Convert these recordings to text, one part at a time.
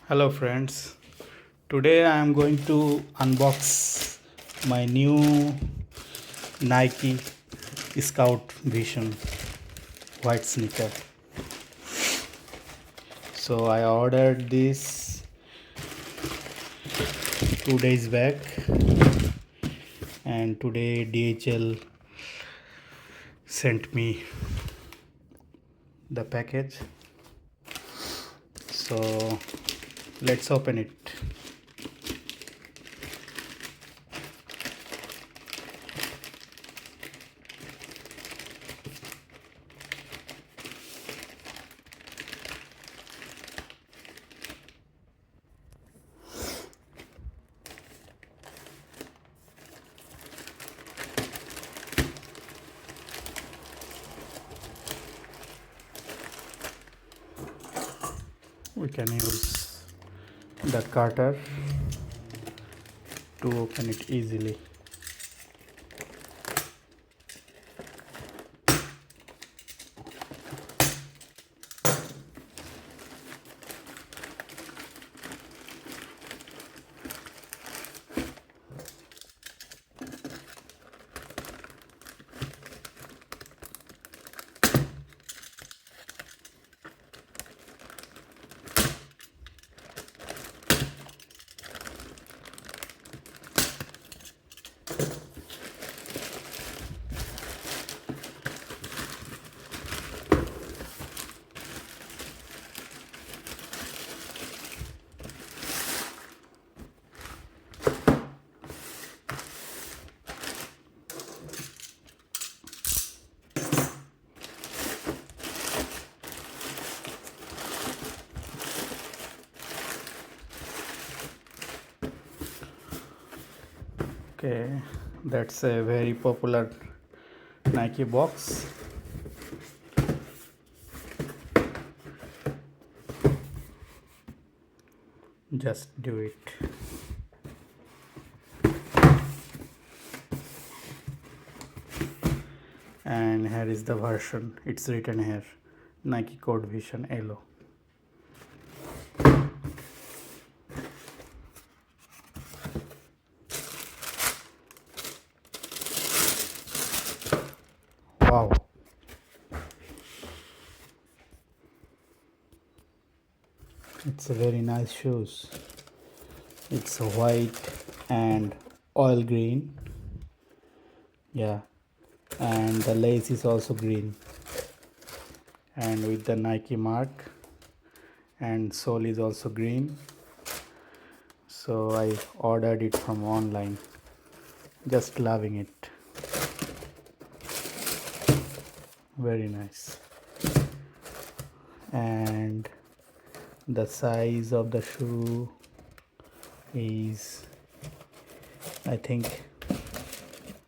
Hello friends, today I am going to unbox my new Nike Scout Vision white sneaker. So I ordered this 2 days back and today DHL sent me the package. So let's open it. We can use the cutter to open it easily. Okay, that's a very popular Nike box. Just do it. And here is the version. It's written here, Nike Code Vision Yellow. Wow. It's a very nice shoes. It's white and oil green. Yeah. And the lace is also green. And with the Nike mark. And sole is also green. So I ordered it from online. Just loving it. Very nice. And the size of the shoe is, I think,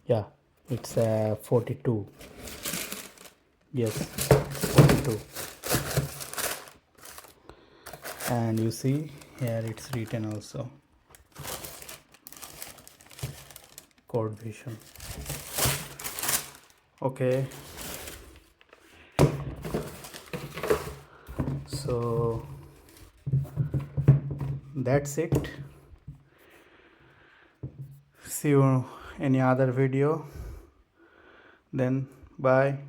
yeah, it's a 42. Yes, 42. And you see here it's written also Code Vision. Okay, so that's it. See you any other video, then bye.